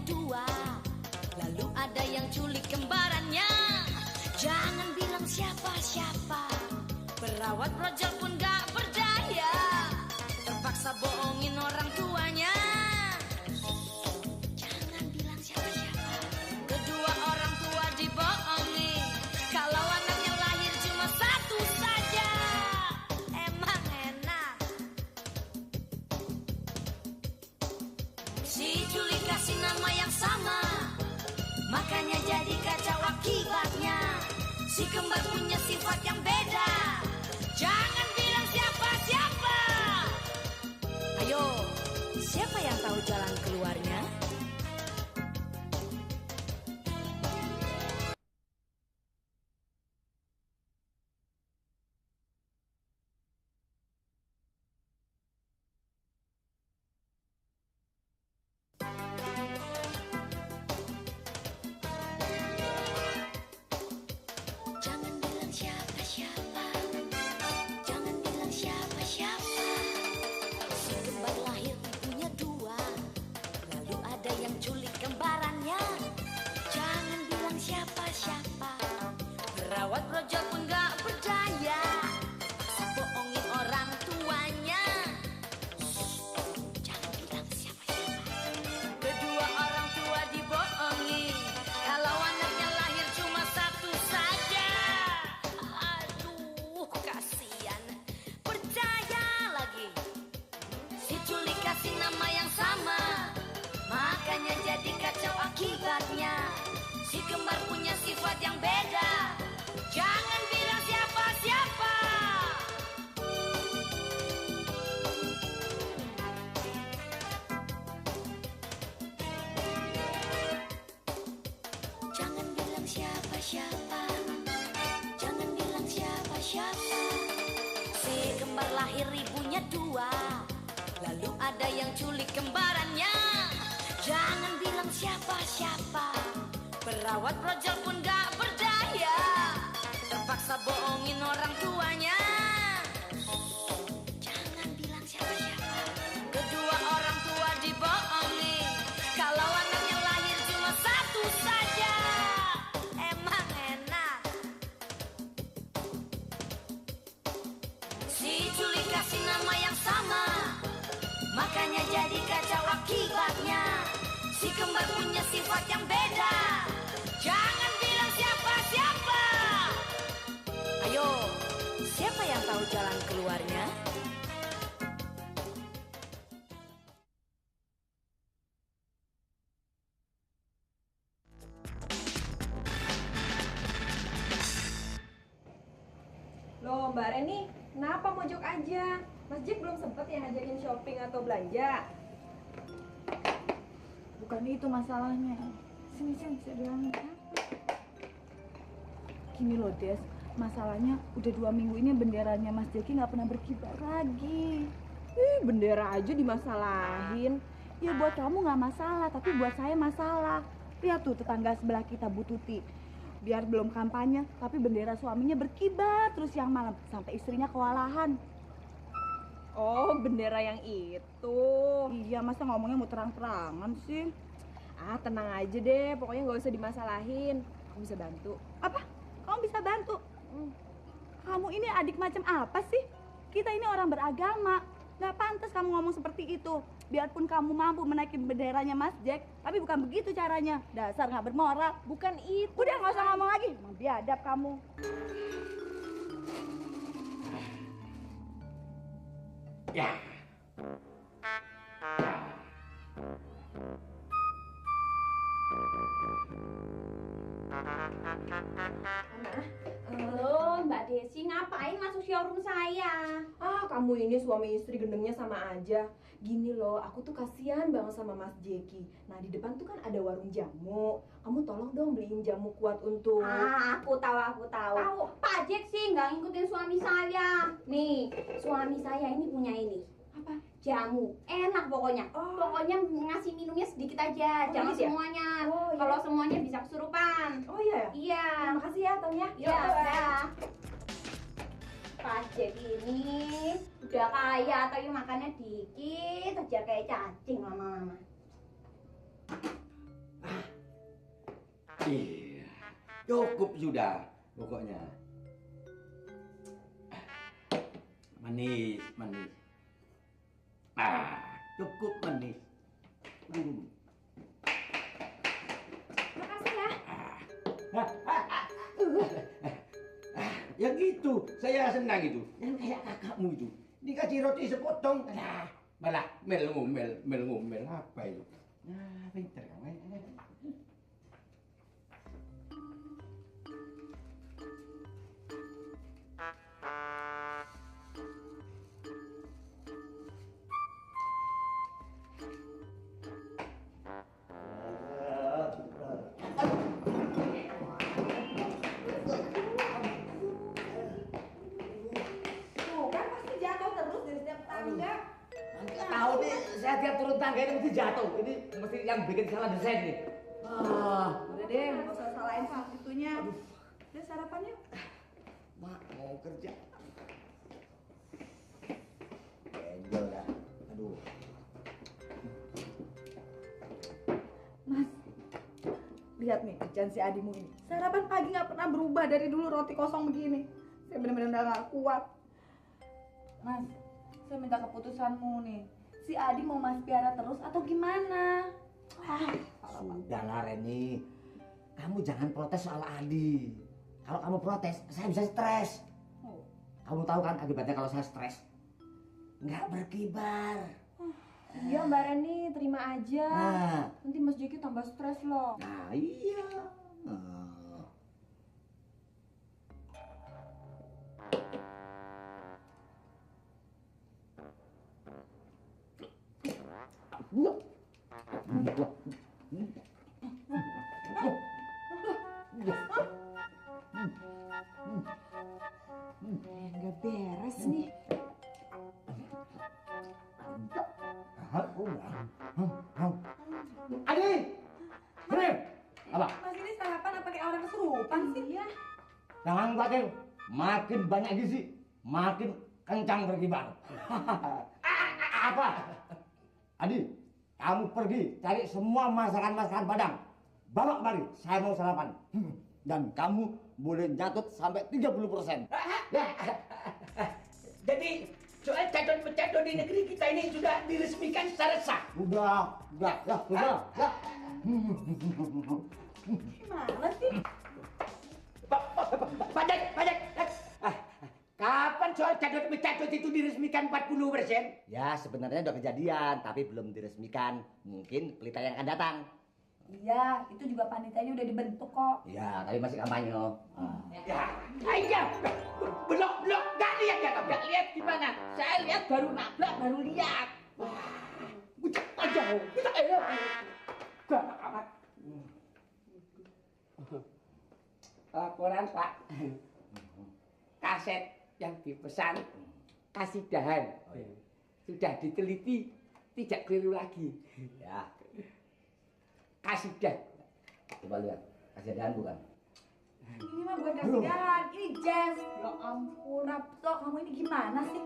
dua, lalu ada yang culik kembarannya. Jangan bilang siapa-siapa, perawat brojol pun gak berdaya, terpaksa bohongin orang tuanya. Jangan bilang siapa-siapa, kedua orang tua dibohongi, kalau anaknya lahir cuma satu saja. Emang enak. Si culik kasih nama yang sama, makanya jadi kacau akibatnya. Si kembar punya sifat yang beda. Jangan bilang siapa-siapa. Ayo, siapa yang tahu jalan keluarnya? Jangan bilang siapa-siapa, jangan bilang siapa-siapa. Si kembar lahir ibunya dua, lalu ada yang culik kembarannya. Jangan bilang siapa-siapa, perawat brojol pun gak berdaya, paksa bohongin orang tuanya. Jangan bilang siapa-siapa, kedua orang tua dibohongi, kalau anaknya lahir cuma satu saja. Aduh, kasihan. Percaya lagi, si culik kasih nama yang sama, makanya jadi kacau akibatnya. Si kembar punya sifat yang beda. Jangan bilang siapa-siapa. Jangan bilang siapa-siapa, jangan bilang siapa-siapa. Si kembar lahir ibunya dua, lalu ada yang culik kembarannya. Jangan bilang siapa-siapa, perawat brojol pun gak berdaya, terpaksa bohongin orang tuanya. Jangan bilang siapa-siapa, kedua orang tua dibohongi, kalau anaknya lahir cuma satu saja. Emang enak. Si culik kasih nama yang sama, makanya jadi kacau akibatnya. Si kembar punya sifat yang beda. Jangan bilang siapa-siapa. Ayo, siapa yang tahu jalan keluarnya? Loh Mbak Reni, kenapa mojok aja? Mas Jack belum sempet ya ngajakin shopping atau belanja? Bukan itu masalahnya. Sini saya bilang. Gini loh Des, masalahnya udah 2 minggu ini benderanya Mas Jeki nggak pernah berkibar lagi. Bendera aja dimasalahin. Ya buat kamu nggak masalah, tapi buat saya masalah. Lihat tuh tetangga sebelah kita Bu Tuti. Biar belum kampanye, tapi bendera suaminya berkibar terus yang malam sampai istrinya kewalahan. Oh, bendera yang itu. Iya, masa ngomongnya mau terang-terangan sih? Ah, tenang aja deh, pokoknya nggak usah dimasalahin. Aku bisa bantu. Apa? Kamu bisa bantu? Kamu ini adik macam apa sih? Kita ini orang beragama. Gak pantas kamu ngomong seperti itu. Biarpun kamu mampu menaikin benderanya Mas Jack, tapi bukan begitu caranya. Dasar gak bermoral. Bukan itu. Udah gak usah ngomong lagi. Emang biadab kamu. Ya. Halo, Mbak Desi, ngapain masuk showroom saya? Ah, kamu ini suami istri gendengnya sama aja. Gini loh, aku tuh kasihan banget sama Mas Jeki. Nah, di depan tuh kan ada warung jamu. Kamu tolong dong beliin jamu kuat untuk... Aku tahu. Pak Jack sih nggak ngikutin suami saya. Nih, suami saya ini punya ini. Apa? Jamu. Enak pokoknya. Oh. Pokoknya ngasih minumnya sedikit aja, jangan gitu ya? semuanya. Oh, iya. Kalau semuanya bisa kesurupan. Oh iya ya? Iya. Makasih ya, Tom ya. Iya, dah. Pak Jack ini udah kaya tapi makannya dikit aja kayak cacing lama-lama. Iya, cukup sudah pokoknya. Manis, manis. Cukup manis. Makasih ya. Ya gitu, saya senang itu. Yang kayak kakakmu itu. Dikasih roti sepotong, malah ngomel apa itu? Nah, pinter kamu. Tuh kan pasti jatuh terus dari setiap tangga. Nggak tahu nih, saya tiap turun tangga ini mesti jatuh. Ini mesti yang bikin salah desain nih. Udah deh, nggak usah salahin saat itunya. Udah sarapan yuk. Mak mau kerja. Benjol dah. Aduh. Mas, lihat nih kerjaan si Adimu ini. Sarapan pagi nggak pernah berubah dari dulu roti kosong begini. Saya benar-benar udah nggak kuat. Mas, saya minta keputusanmu nih. Si Adi mau Mas piara terus atau gimana? Sudahlah Reni. Kamu jangan protes soal Adi. Kalau kamu protes, saya bisa stres. Kamu tahu kan akibatnya kalau saya stres? Nggak berkibar. Iya Mbak Reni, terima aja. Nah, Nanti Mas Jeki tambah stres loh. nah iya. Nggak beres nih. Adi! Sini! Apa? Mas ini sarapan apa kayak orang kesurupan sih? Iya. Jangan khawatir, makin banyak gizi, makin kencang berkibar. Apa? Adi, kamu pergi cari semua masakan-masakan Padang. Bawa kemari, saya mau sarapan. Dan kamu boleh nyatut sampai 30%. Jadi soal cadot-pecadot di negeri kita ini sudah diresmikan secara sah. Udah, ya. Gimana sih? Pajak. Kapan soal cadot-pecadot itu diresmikan 40%? Ya sebenarnya udah kejadian, tapi belum diresmikan. Mungkin pelita yang akan datang. Iya, itu juga panitianya udah dibentuk kok. Ya, tapi masih kampanye. Ya, aja. Belum, nggak lihat ya, nggak lihat gimana? Saya lihat baru nabrak, baru lihat. Wah, ucap aja, gak amat. Laporan Pak, kaset yang dipesan kasidahan sudah diteliti, tidak keliru lagi. Ya, Kasidah. coba lihat. Kasidahan bukan? Ini mah bukan kasihan, ini jazz. Ya ampun, Rapto, kamu ini gimana sih?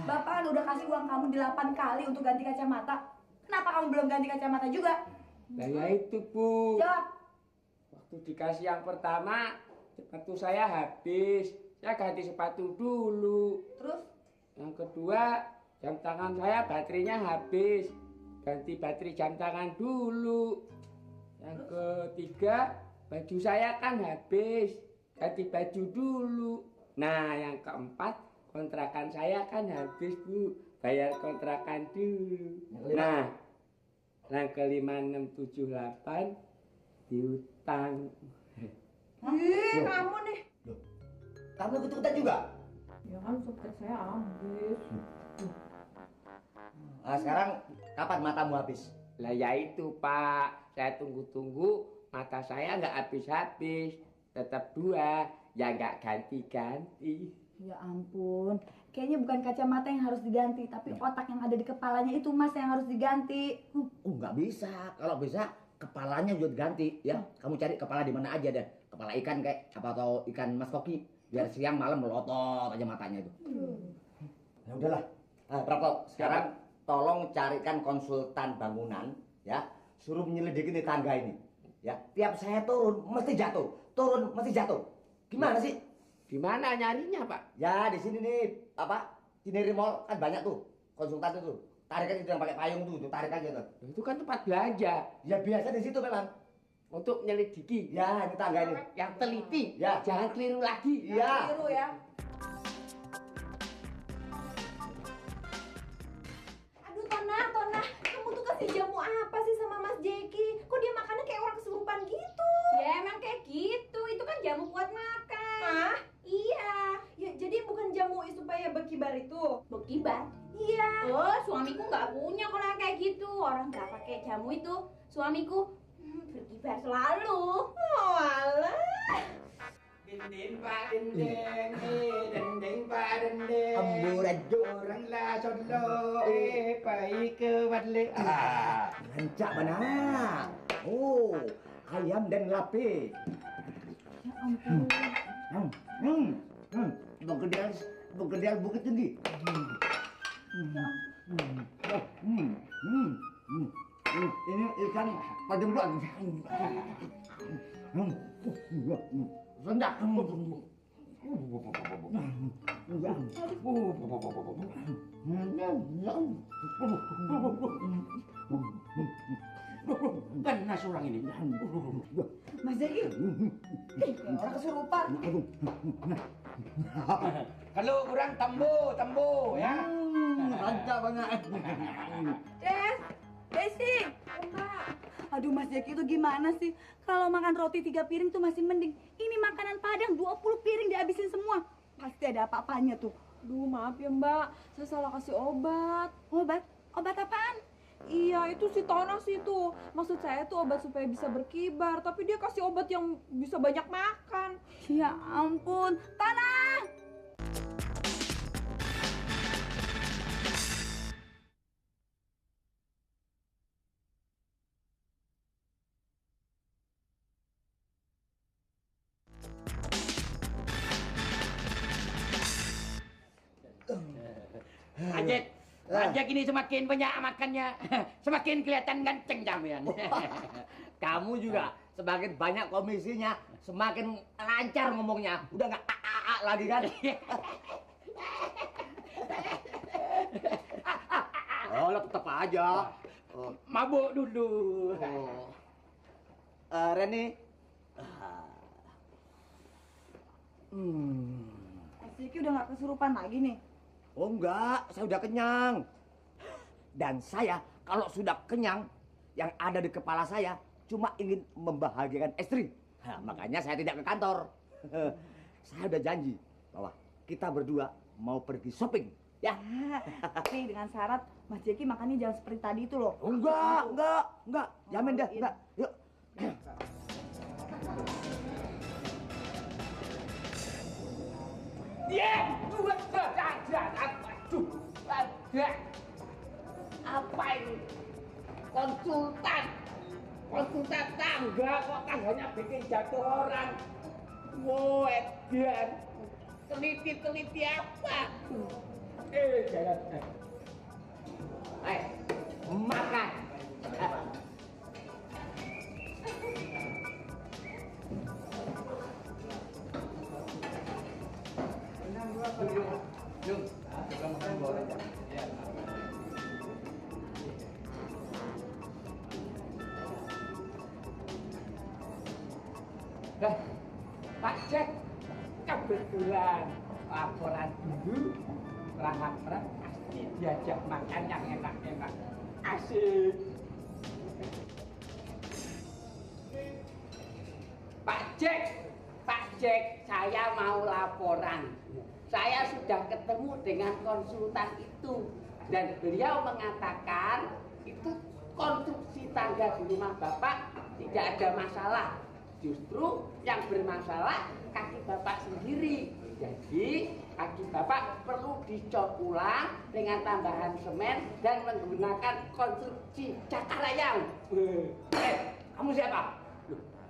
Bapak kan udah kasih uang kamu 8 kali untuk ganti kacamata. Kenapa kamu belum ganti kacamata juga? Nah ya itu Bu. Jawab. Waktu dikasih yang pertama, sepatu saya habis. Saya ganti sepatu dulu. Terus? Yang kedua, jam tangan saya baterainya habis. Ganti baterai jam tangan dulu. Yang ketiga, baju saya kan habis. Ganti baju dulu. Nah, yang keempat, kontrakan saya kan habis, Bu. Bayar kontrakan dulu. Nah, yang kelima, 6, 7, 8 diutang. Ih, kamu nih. Kamu ikut-ikutan juga? Ya kan supir saya habis. Nah, sekarang kapan matamu habis? Lah ya itu Pak, saya tunggu-tunggu mata saya nggak habis-habis, tetap 2, ya nggak ganti-ganti. Ya ampun, kayaknya bukan kacamata yang harus diganti, tapi otak yang ada di kepalanya itu Mas yang harus diganti. Oh, nggak bisa. Kalau bisa, kepalanya juga diganti. Ya, kamu cari kepala di mana aja deh. Kepala ikan kayak apa atau ikan mas koki. Biar siang malam melotot aja matanya itu. Ya udahlah. Nah, Prapto, sekarang tolong carikan konsultan bangunan, ya. Suruh menyelidiki nih tangga ini. Ya, tiap saya turun mesti jatuh. Turun mesti jatuh. Gimana sih? Di mana nyarinya, Pak? Ya, di sini nih, apa? Cinere Mall kan banyak tuh konsultan itu. Tarik aja yang pakai payung tuh, tarik aja tuh. Itu kan tempat belanja Ya biasa di situ memang. untuk nyelidiki. Ya, ini tangga ini. Yang teliti. Ya. Jangan keliru lagi. Iya. Keliru ya. Aduh Tona, kamu tuh kasih jamu apa sih sama Mas Jeki? Kok dia makannya kayak orang kesurupan gitu? Ya emang kayak gitu, itu kan jamu buat makan. Hah? Iya. Ya jadi bukan jamu supaya berkibar itu? Berkibar? Iya. Oh, suamiku nggak punya kalau yang kayak gitu. Orang nggak pakai jamu itu. Suamiku berkibar selalu. Oh alah. Dinding Pak dinding, dinding Pak dinding. Amburadjo. Orang lah solo, pai ke wadle. Rancak mana? Oh, ayam dan lape. Ya ampun. Begedel Bukit Tinggi. Ini ikan padembuan. Rendak. Ganas orang ini. Mas Jeki, kayak orang kesurupan. Kalau kurang tambo ya. Rancak banget. Des, Desi. Aduh Mas Jeki itu gimana sih? Kalau makan roti 3 piring tuh masih mending. Ini makanan Padang 20 piring dihabisin semua. Pasti ada apa-apanya tuh. Duh maaf ya Mbak, saya salah kasih obat. Obat? Obat apaan? Iya itu si Tona sih tuh. Maksud saya tuh obat supaya bisa berkibar. Tapi dia kasih obat yang bisa banyak makan. Ya ampun, Tanah! Ajak ini semakin banyak makannya, semakin kelihatan ganteng jamian. Kamu juga semakin banyak komisinya, semakin lancar ngomongnya. Udah nggak lagi kan? Oh, lo tetap aja. Mabuk dulu. Reni. Mas Jeki udah gak kesurupan lagi nih. Oh enggak, saya udah kenyang. Dan saya kalau sudah kenyang, yang ada di kepala saya cuma ingin membahagiakan istri. Nah, makanya saya tidak ke kantor. Saya udah janji bahwa kita berdua mau pergi shopping. Ya. Tapi dengan syarat Mas Jeki makannya jangan seperti tadi itu loh. Oh, enggak. Jamin dah, enggak. Yuk. Ada. Apa ini? Konsultan tangga kok tangganya bikin jatuh orang. Wow, Edian. Teliti apa? Jangan. Makan. Pak Jack, kebetulan laporan dulu, rahap-rahap pasti diajak makan yang enak-enak. Asik. Pak Jack, saya mau laporan. Saya sudah ketemu dengan konsultan itu dan beliau mengatakan itu konstruksi tangga di rumah Bapak tidak ada masalah. Justru yang bermasalah kaki Bapak sendiri. Jadi kaki Bapak perlu dicor ulang dengan tambahan semen dan menggunakan konstruksi cakar ayam. Kamu siapa?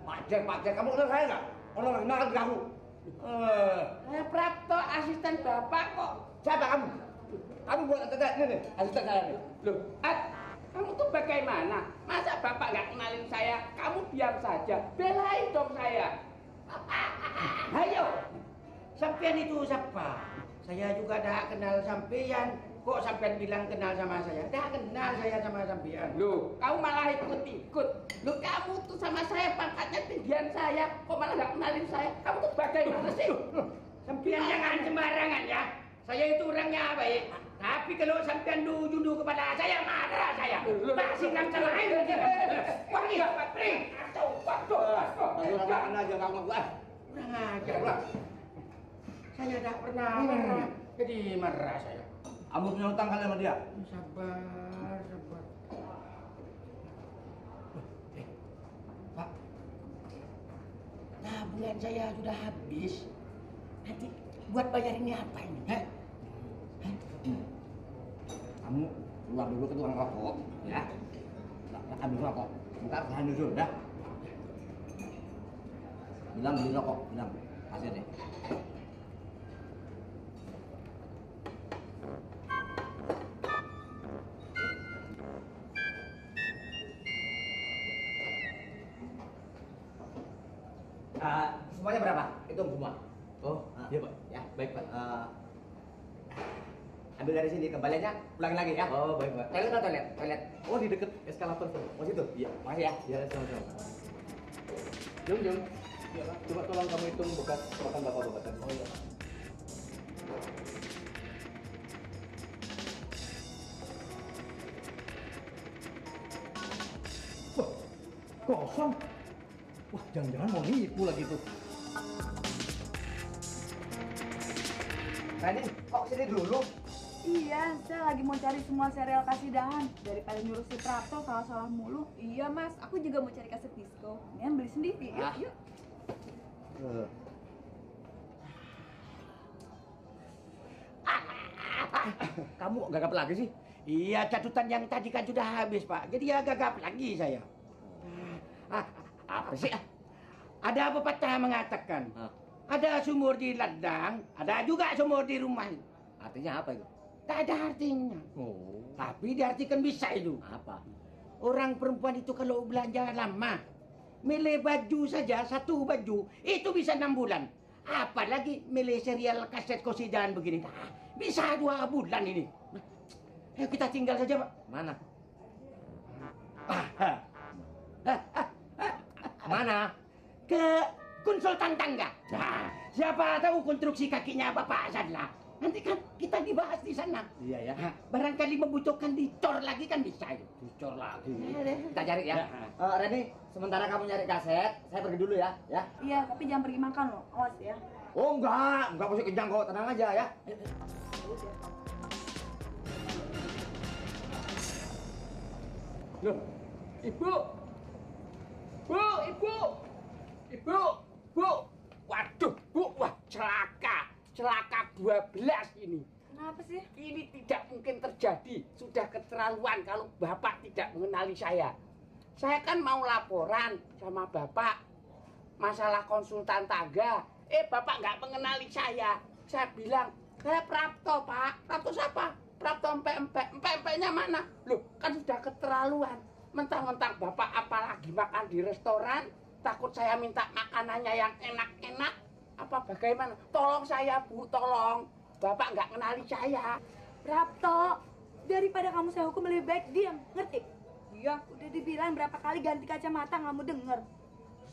Pak Jack, kamu kenal saya nggak? Kenal kamu? Prapto asisten Bapak kok. Siapa kamu? Kamu buat ini nih, asisten saya nih. Loh, Kamu tuh bagaimana? Masa bapak nggak kenalin saya? Kamu diam saja. Belain dong saya. Ayo, sampean itu siapa? Saya juga dah kenal sampean. Kok sampean bilang kenal sama saya? Dah kenal saya sama sampean. Loh, kamu malah ikut-ikut. Loh, kamu tuh sama saya pangkatnya tinggian saya. Kok malah nggak kenalin saya? Kamu tuh bagaimana sih? Sampean jangan sembarangan ya. Saya itu orangnya baik. Tapi kalau sampean jundu kepada saya, marah saya. Masih kan sama lain. Pergi, pergi. Kurang aja kamu gua. Kurang ajar lah. Saya tidak pernah marah. Jadi marah saya. Kamu punya utang kali sama dia? Sabar, sabar. Pak, tabungan saya sudah habis. Nanti buat bayar ini apa ini? Kamu keluar dulu ke tukang rokok, ya. Ambil rokok. Ntar saya nyusul, ya. Bilang beli rokok, bilang. Kasih deh. Semuanya berapa? Hitung semua. Oh, iya Pak. Ya, baik Pak. Ambil dari sini, kembaliannya ulangin lagi ya. Oh, baik Pak. Toilet atau toilet? Toilet. Oh, di dekat eskalator Pak. Oh situ? Iya. Makasih ya. Iya, sama-sama. Jom, Jom. Coba tolong kamu hitung bekas makan bapak-bapak tadi. Oh iya. Wah, kosong. Wah, jangan-jangan mau nipu lagi tuh. Rani, kok sini dulu? Iya, saya lagi mau cari semua serial kasidahan daripada nyuruh si Prapto salah-salah mulu. Iya mas, aku juga mau cari kaset disco. Mendingan beli sendiri. Yuk, yuk. Kamu gagap lagi sih? Iya, catatan yang tadi kan sudah habis, Pak. Jadi ya gagap lagi saya. Apa sih? Ada pepatah mengatakan, ada sumur di ladang, ada juga sumur di rumah. Artinya apa itu? Tak ada artinya. Oh, Tapi diartikan bisa itu. apa? Orang perempuan itu kalau belanja lama, milih baju saja, satu baju, itu bisa 6 bulan. Apalagi milih serial kaset kosidan begini. Bisa 2 bulan ini. Ayo kita tinggal saja, Pak. Mana? Mana? Ke konsultan tangga. Nah, siapa tahu konstruksi kakinya Bapak Sadla. Nanti kan kita dibahas di sana. Iya ya. Nah, barangkali membutuhkan dicor lagi kan bisa. Dicor lagi. Kita Kita cari ya. Reni, sementara kamu nyari kaset, saya pergi dulu ya. Ya. Iya, tapi jangan pergi makan loh. Awas ya. Oh enggak pasti kenyang kok. Tenang aja ya. Loh, Ibu. Bu, Ibu. Ibu, Bu. Waduh, Bu. Wah, celaka. Celaka 12 ini. Kenapa sih? Ini tidak mungkin terjadi. Sudah keterlaluan kalau Bapak tidak mengenali saya. Saya kan mau laporan sama Bapak masalah konsultan tangga. Bapak nggak mengenali saya. Saya bilang, saya Prapto, Pak. Prapto siapa? Prapto empe-nya mana? Loh, kan sudah keterlaluan. Mentang-mentang Bapak apalagi makan di restoran, takut saya minta makanannya yang enak-enak. Apa bagaimana? Tolong saya, Bu, tolong. Bapak nggak kenali saya. Prapto, daripada kamu saya hukum lebih baik diam, ngerti? Iya, udah dibilang berapa kali ganti kacamata nggak mau denger.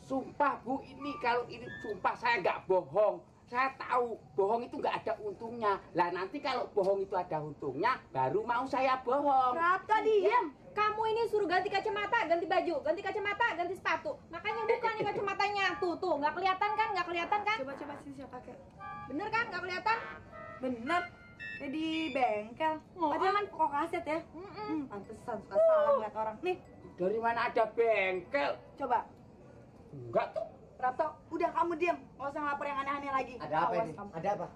Sumpah, Bu, ini kalau ini sumpah saya nggak bohong. Saya tahu bohong itu nggak ada untungnya. Lah nanti kalau bohong itu ada untungnya, baru mau saya bohong. Prapto diam. Kamu ini suruh ganti kacamata, ganti baju, ganti kacamata, ganti sepatu. Makanya buka nih kacamatanya. Tuh, nggak kelihatan kan? Nggak kelihatan kan? Coba sini saya pakai. Bener kan? Nggak kelihatan? Bener, kayak di bengkel. Padahal kan pokok kaset ya. Pantesan suka salah ngeliat orang. Nih, Dari mana ada bengkel? coba. Enggak tuh. Prapto, udah kamu diam, nggak usah ngelapor yang aneh-aneh lagi. Ada apa Awas ini? kamu. Ada apa?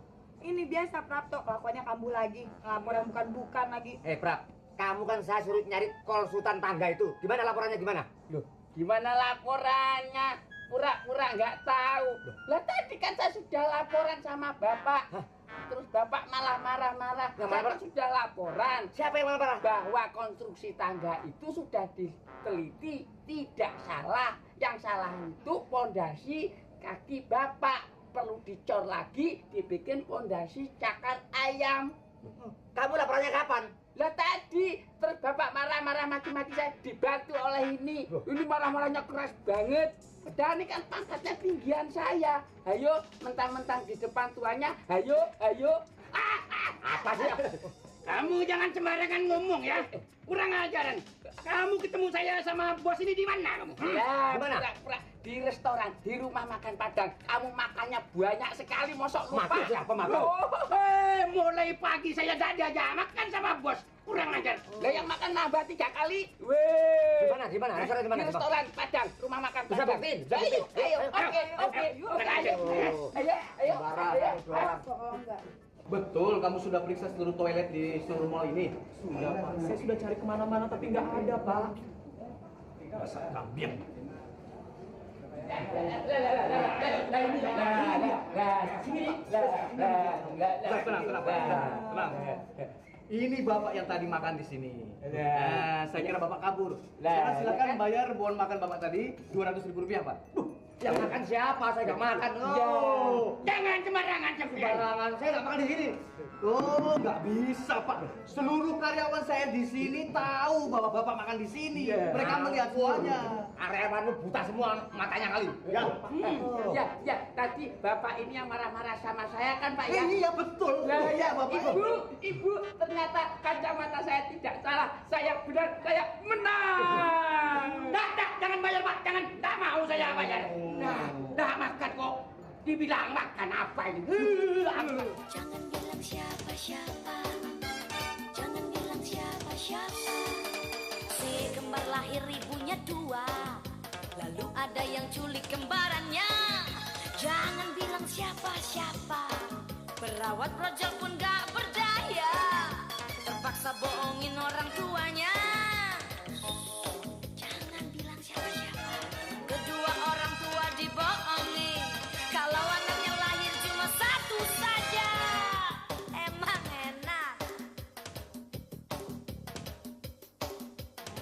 Ini biasa Prapto, kelakuannya kambuh lagi, ngelapor yang bukan-bukan lagi. Prap, kamu kan saya suruh nyari konsultan tangga itu. Gimana laporannya gimana? Loh, gimana laporannya? Pura-pura nggak tahu. Lah tadi kan saya sudah laporan sama Bapak. terus bapak malah marah-marah. Yang Saya marah? kan sudah laporan. Siapa yang marah? Bahwa konstruksi tangga itu sudah diteliti tidak salah. Yang salah itu pondasi kaki bapak. Perlu dicor lagi, dibikin pondasi cakar ayam. Kamu laporannya kapan? Lah tadi, terus bapak marah-marah maki-maki saya, dibantu oleh ini. Ini marah-marahnya keras banget. Padahal ini kan pangkatnya tinggian saya. Ayo, mentang-mentang di depan tuanya, ayo. Apa sih? Kamu jangan sembarangan ngomong ya. Kurang ajaran. Kamu ketemu saya sama bos ini di mana kamu? Ya, Di mana? pura-pura di restoran, di rumah makan Padang. Kamu makannya banyak sekali, mosok lupa. Makan siapa makan? Mulai pagi saya tidak diajak makan sama bos. Kurang ajar. Lah yang makan nambah 3 kali. Di mana? Di mana? Restoran di mana? Di restoran Padang, rumah makan Bisa Padang. buktiin? Bisa Ayo, buktiin? oke. Ayo. Betul, kamu sudah periksa seluruh toilet di seluruh mall ini? Sudah, Pak. Saya sudah cari kemana-mana tapi nggak ada, Pak. Dasar kambing. Tenang. Ini bapak yang tadi makan di sini. Nah, saya kira bapak kabur. Sekarang silakan bayar bon makan bapak tadi 200.000 rupiah, Pak. Yang makan siapa? Saya nggak makan. Jangan sembarangan Barangan, saya nggak makan di sini. Oh, nggak bisa, Pak. Seluruh karyawan saya di sini tahu bahwa bapak makan di sini. Mereka melihat semuanya. Karyawanmu buta semua matanya kali. Ya. Ya, tadi bapak ini yang marah-marah sama saya kan, Pak ya? Iya betul. Lah, Iya, bapak. Ibu, ternyata kacamata saya tidak salah. Saya benar, saya menang. Jangan bayar Pak, jangan. Tak mau saya bayar. Dah makan kok. Dibilang makan apa ini? Jangan bilang siapa-siapa. Jangan bilang siapa-siapa. Si kembar lahir ibunya 2. Lalu ada yang culik kembarannya. Jangan bilang siapa-siapa. Perawat brojol pun gak berdaya. Terpaksa bohongin orang tuanya. Jangan bilang siapa-siapa. Kedua orang tua dibohongi. Kalau anaknya lahir cuma 1 saja. Emang enak.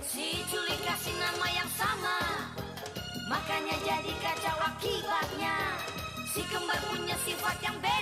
Si culik kasih nama yang sama. Makanya jadi kacau akibatnya. Si kembar punya sifat yang beda.